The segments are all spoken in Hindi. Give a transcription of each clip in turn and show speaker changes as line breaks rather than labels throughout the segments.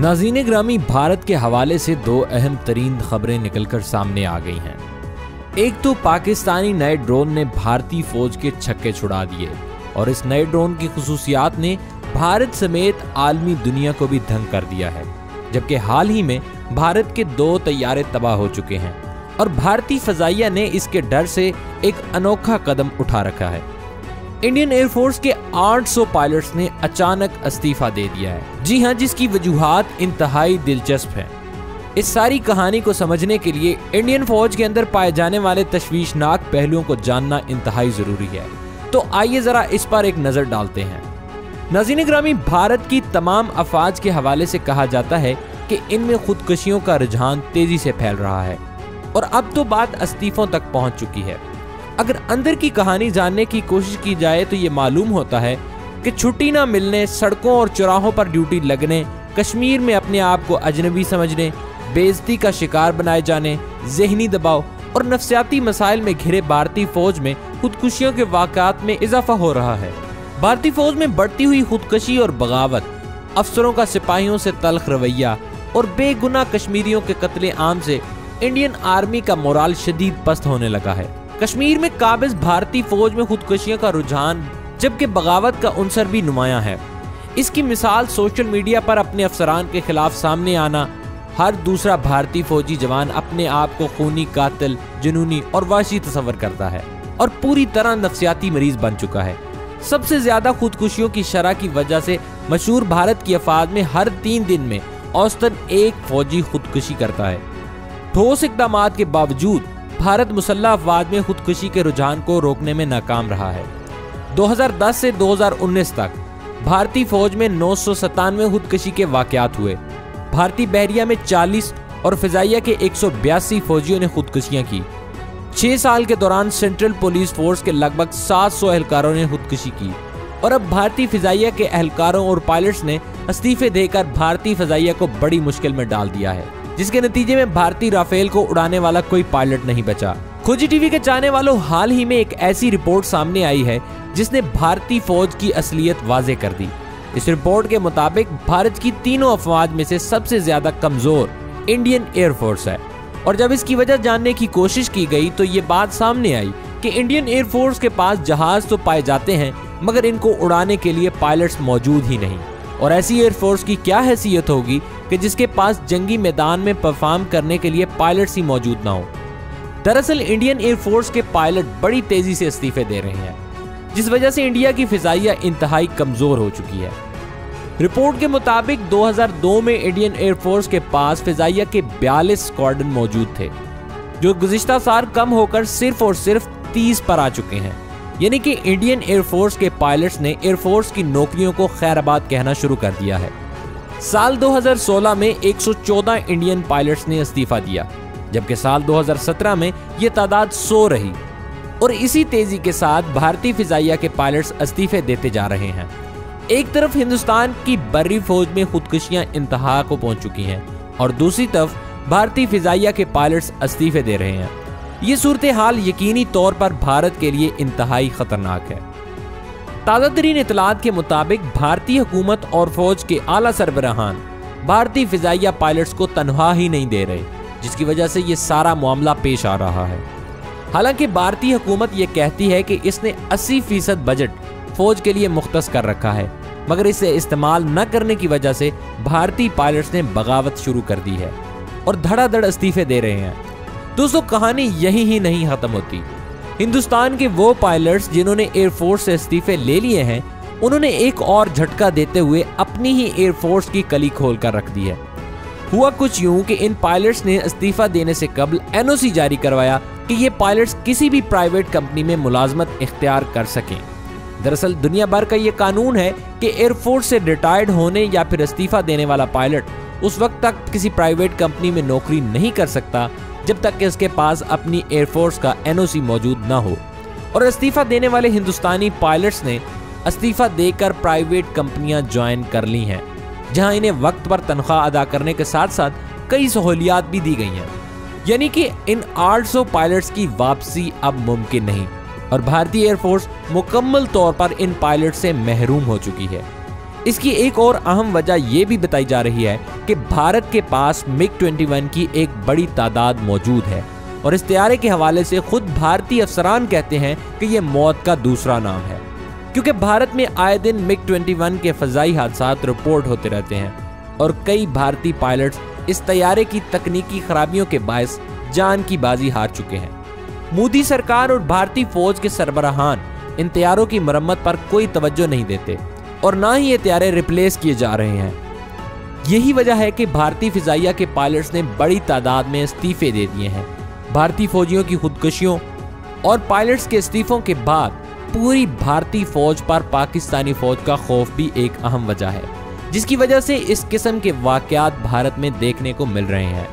नाज़रीन ग्रामी, भारत के हवाले से दो अहम तरीन खबरें निकलकर सामने आ गई हैं। एक तो पाकिस्तानी नए ड्रोन ने भारतीय फौज के छक्के छुड़ा दिए और इस नए ड्रोन की खुसूसियात ने भारत समेत आलमी दुनिया को भी दंग कर दिया है। जबकि हाल ही में भारत के 2 तैयारे तबाह हो चुके हैं और भारतीय फजाइया ने इसके डर से एक अनोखा कदम उठा रखा है। इंडियन एयरफोर्स के 800 पायलट्स ने अचानक इस्तीफा दे दिया है। जी हां, जिसकी वजूहात इंतहाई दिलचस्प हैं। इस सारी कहानी को समझने के लिए इंडियन फौज के अंदर पाए जाने वाले तशवीशनाक पहलुओं को जानना इंतहाई जरूरी है। तो आइए जरा इस पर एक नजर डालते हैं। नाज़रीन ग्रामी, भारत की तमाम अफवाज के हवाले से कहा जाता है कि इनमें खुदकुशियों का रुझान तेजी से फैल रहा है और अब तो बात इस्तीफों तक पहुंच चुकी है। अगर अंदर की कहानी जानने की कोशिश की जाए तो ये मालूम होता है कि छुट्टी ना मिलने, सड़कों और चौराहों पर ड्यूटी लगने, कश्मीर में अपने आप को अजनबी समझने, बेइज्जती का शिकार बनाए जाने, जहनी दबाव और नफ्सियाती मसाइल में घिरे भारतीय फौज में खुदकुशियों के वाक़ात में इजाफा हो रहा है। भारतीय फौज में बढ़ती हुई खुदकुशी और बगावत, अफसरों का सिपाहियों से तल्ख रवैया और बेगुनाह कश्मीरियों के कत्ले आम से इंडियन आर्मी का मोराल शदीद पस्त होने लगा है। कश्मीर में काबिज भारतीय फौज में खुदकुशियों का रुझान जबकि बगावत का उनसर भी नुमाया है। इसकी मिसाल सोशल मीडिया पर अपने अफसरान के खिलाफ सामने आना। हर दूसरा भारतीय फौजी जवान अपने आप को खूनी, कातिल, जुनूनी और वहशी तस्वर करता है और पूरी तरह नफ्सियाती मरीज बन चुका है। सबसे ज्यादा खुदकुशियों की शरह की वजह से मशहूर भारत की अफवाज में हर 3 दिन में औसतन एक फौजी खुदकुशी करता है। ठोस इक़दामात के बावजूद भारत मुसल्लह अफवाज में खुदकुशी के रुझान को रोकने में नाकाम रहा है। 2010 से 2019 तक भारतीय फौज में 997 खुदकुशी के वाक़यात हुए। भारतीय बहरिया में 40 और फिजाइया के 182 फौजियों ने खुदकुशियां की। 6 साल के दौरान सेंट्रल पुलिस फोर्स के लगभग 700 एहलकारों ने खुदकुशी की और अब भारतीय फिजाइया के एहलकारों और पायलट्स ने इस्तीफे देकर भारतीय फिजाइया को बड़ी मुश्किल में डाल दिया है, जिसके नतीजे में भारतीय राफेल को उड़ाने वाला कोई पायलट नहीं बचा। खोजी टीवी के चाहने वालों, हाल ही में एक ऐसी रिपोर्ट सामने आई है जिसने भारतीय फौज की असलियत वाज़ेह कर दी। इस रिपोर्ट के मुताबिक भारत की तीनों अफवाज में से सबसे ज्यादा कमजोर इंडियन एयरफोर्स है और जब इसकी वजह जानने की कोशिश की गई तो ये बात सामने आई कि इंडियन एयरफोर्स के पास जहाज तो पाए जाते हैं मगर इनको उड़ाने के लिए पायलट्स मौजूद ही नहीं। और ऐसी एयरफोर्स की क्या हैसियत होगी कि जिसके पास जंगी मैदान में परफॉर्म करने के लिए पायलट्स ही मौजूद ना हो। दरअसल इंडियन एयरफोर्स के पायलट बड़ी तेजी से इस्तीफे दे रहे हैं, जिस वजह से इंडिया की फिजाइया इंतहाई कमजोर हो चुकी है। रिपोर्ट के मुताबिक 2002 में इंडियन एयरफोर्स के पास फिजाइया के 42 स्क्वाड्रन मौजूद थे, जो गुज़िश्ता साल कम होकर सिर्फ और सिर्फ 30 पर आ चुके हैं। यानी कि इंडियन एयरफोर्स के पायलट्स ने एयरफोर्स की नौकरियों को खैराबाद कहना शुरू कर दिया है। साल 2016 में 114 इंडियन पायलट्स ने इस्तीफा दिया, जबकि साल 2017 में यह तादाद 100 रही। और इसी तेजी के साथ भारतीय फिजाइया के पायलट्स इस्तीफे देते जा रहे हैं। एक तरफ हिंदुस्तान की बर्री फौज में खुदकुशियां इंतहा को पहुंच चुकी हैं और दूसरी तरफ भारतीय फिजाइया के पायलट्स इस्तीफे दे रहे हैं। ये सूरत हाल यकीनी तौर पर भारत के लिए इंतहाई खतरनाक है। ताज़ा तरीन इतलात के मुताबिक भारतीय हुकूमत और फौज के आला सरबराहान भारतीय फिजाइया पायलट्स को तनख्वाह ही नहीं दे रहे, जिसकी वजह से ये सारा मामला पेश आ रहा है। हालांकि भारतीय हुकूमत ये कहती है कि इसने 80% बजट फौज के लिए मुख्तस कर रखा है, मगर इसे इस्तेमाल न करने की वजह से भारतीय पायलट्स ने बगावत शुरू कर दी है और धड़ाधड़ इस्तीफे दे रहे हैं। दोस्तों, कहानी यही ही नहीं खत्म होती। हिंदुस्तान के वो पायलट्स जिन्होंने एयरफोर्स से इस्तीफे ले लिए हैं, उन्होंने एक और झटका देते हुए अपनी ही एयरफोर्स की कली खोल कर रख दी है। हुआ कुछ यूं कि इन पायलट्स ने इस्तीफा देने से कबल एनओसी जारी करवाया कि ये पायलट्स किसी भी प्राइवेट कंपनी में मुलाजमत इख्तियार कर सकें। दरअसल दुनिया भर का ये कानून है कि एयरफोर्स से रिटायर्ड होने या फिर इस्तीफा देने वाला पायलट उस वक्त तक किसी प्राइवेट कंपनी में नौकरी नहीं कर सकता जब तक कि उसके पास अपनी एयरफोर्स का एनओसी मौजूद ना हो। और इस्तीफा देने वाले हिंदुस्तानी पायलट्स ने इस्तीफा देकर प्राइवेट कंपनियां ज्वाइन कर ली हैं, जहां इन्हें वक्त पर तनख्वाह अदा करने के साथ साथ कई सहूलियात भी दी गई हैं। यानी कि इन 800 पायलट्स की वापसी अब मुमकिन नहीं और भारतीय एयरफोर्स मुकम्मल तौर पर इन पायलट से महरूम हो चुकी है। इसकी एक और अहम वजह यह भी बताई जा रही है कि भारत के पास MiG-21 की एक बड़ी तादाद मौजूद है और इस तैयारे के हवाले से खुद भारतीय अफसरान कहते हैं कि यह मौत का दूसरा नाम है, क्योंकि भारत में आए दिन MiG-21 के फजाई हादसात रिपोर्ट होते रहते हैं और कई भारतीय पायलट्स इस तैयारे की तकनीकी खराबियों के बायस जान की बाजी हार चुके हैं। मोदी सरकार और भारतीय फौज के सरबराहान इन तैयारों की मरम्मत पर कोई तवज्जो नहीं देते और ना ही ये तैयारे रिप्लेस किए जा रहे हैं। यही वजह है कि भारतीय फिजाइया के पायलट्स ने बड़ी तादाद में इस्तीफे दे दिए हैं। भारतीय फौजियों की खुदकुशियों और पायलट्स के इस्तीफों के बाद पूरी भारतीय फौज पर पाकिस्तानी फौज का खौफ भी एक अहम वजह है, जिसकी वजह से इस किस्म के वाकयात भारत में देखने को मिल रहे हैं।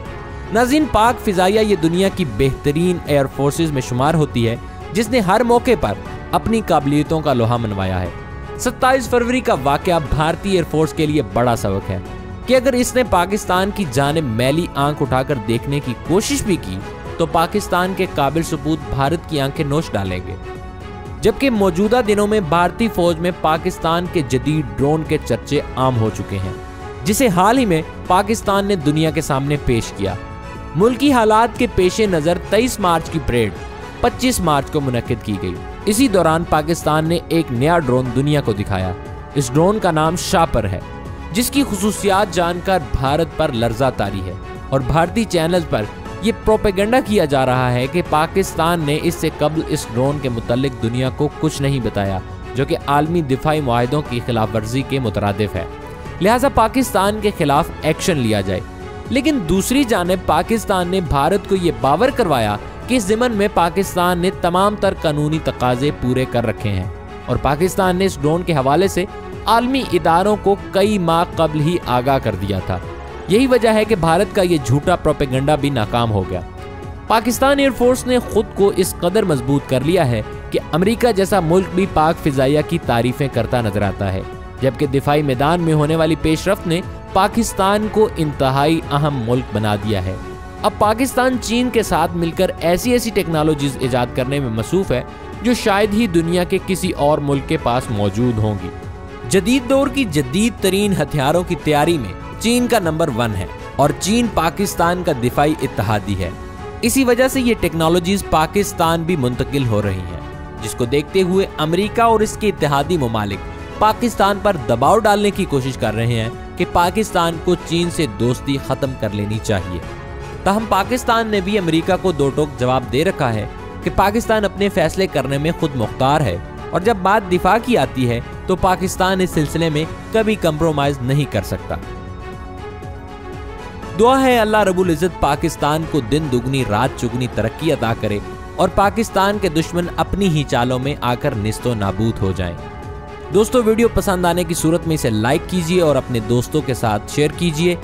नाज़रीन, पाक फिजाइया ये दुनिया की बेहतरीन एयर फोर्सेज में शुमार होती है, जिसने हर मौके पर अपनी काबिलियतों का लोहा मनवाया है। 27 फरवरी का वाकया भारतीय एयरफोर्स के लिए बड़ा सबक है कि अगर इसने पाकिस्तान की जानिब मैली आंख उठाकर देखने की कोशिश भी की तो पाकिस्तान के काबिल सबूत भारत की आंखें नोच डालेंगे। जबकि मौजूदा दिनों में भारतीय फौज में पाकिस्तान के जदीद ड्रोन के चर्चे आम हो चुके हैं, जिसे हाल ही में पाकिस्तान ने दुनिया के सामने पेश किया। मुल्की हालात के पेशे नज़र 23 मार्च की परेड 25 मार्च को मुनक्किद की गई। इसी दौरान पाकिस्तान ने एक नया ड्रोन दुनिया को दिखाया। इस ड्रोन का नाम शापर है, जिसकी खुसूसियात जानकर भारत पर लर्जा तारी है और भारतीय चैनल पर यह प्रोपेगेंडा किया जा रहा है कि पाकिस्तान ने इससे कबल इस ड्रोन के मुतालिक दुनिया को कुछ नहीं बताया, जो कि आलमी दिफाई मुआहदों की खिलाफ वर्जी के मुतरादिफ है, लिहाजा पाकिस्तान के खिलाफ एक्शन लिया जाए। लेकिन दूसरी जानिब पाकिस्तान ने भारत को यह बावर करवाया कि इस ज़िमन में पाकिस्तान ने तमाम तर कानूनी तकाजे पूरे कर रखे हैं और पाकिस्तान ने इस ड्रोन के हवाले से आलमी इदारों को कई माह कबल ही आगाह कर दिया था। यही वजह है कि भारत का ये झूठा प्रोपेगेंडा भी नाकाम हो गया। पाकिस्तान एयरफोर्स ने खुद को इस कदर मजबूत कर लिया है कि अमेरिका जैसा मुल्क भी पाक फिजाइया की तारीफें करता नजर आता है, जबकि दिफाई मैदान में होने वाली पेशरफ्त ने पाकिस्तान को इंतहाई अहम मुल्क बना दिया है। अब पाकिस्तान चीन के साथ मिलकर ऐसी ऐसी टेक्नोलॉजीज ईजाद करने में मसरूफ है जो शायद ही दुनिया के किसी और मुल्क के पास मौजूद होंगी। जदीद दौर की जदीद तरीन हथियारों की तैयारी में चीन का नंबर 1 है और चीन पाकिस्तान का दिफाई इत्तेहादी है। इसी वजह से ये टेक्नोलॉजीज पाकिस्तान भी मुंतकिल हो रही हैं, जिसको देखते हुए अमेरिका और इसके इत्तेहादी ममालिक पाकिस्तान पर दबाव डालने की कोशिश कर रहे हैं कि पाकिस्तान को चीन से दोस्ती खत्म कर लेनी चाहिए। ताहम पाकिस्तान ने भी अमेरिका को दो टोक जवाब दे रखा है कि पाकिस्तान अपने फैसले करने में खुद मुख्तार है और जब बात दिफा की आती है तो पाकिस्तान इस सिलसिले में कभी कंप्रोमाइज नहीं कर सकता। दुआ है अल्लाह रब्बुल इज़्ज़त पाकिस्तान को दिन दुगनी रात चुगनी तरक्की अता करे और पाकिस्तान के दुश्मन अपनी ही चालों में आकर निस्तो नाबूद हो जाएं। दोस्तों, वीडियो पसंद आने की सूरत में इसे लाइक कीजिए और अपने दोस्तों के साथ शेयर कीजिए।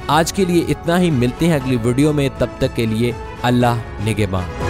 आज के लिए इतना ही, मिलते हैं अगली वीडियो में, तब तक के लिए अल्लाह निगहबान।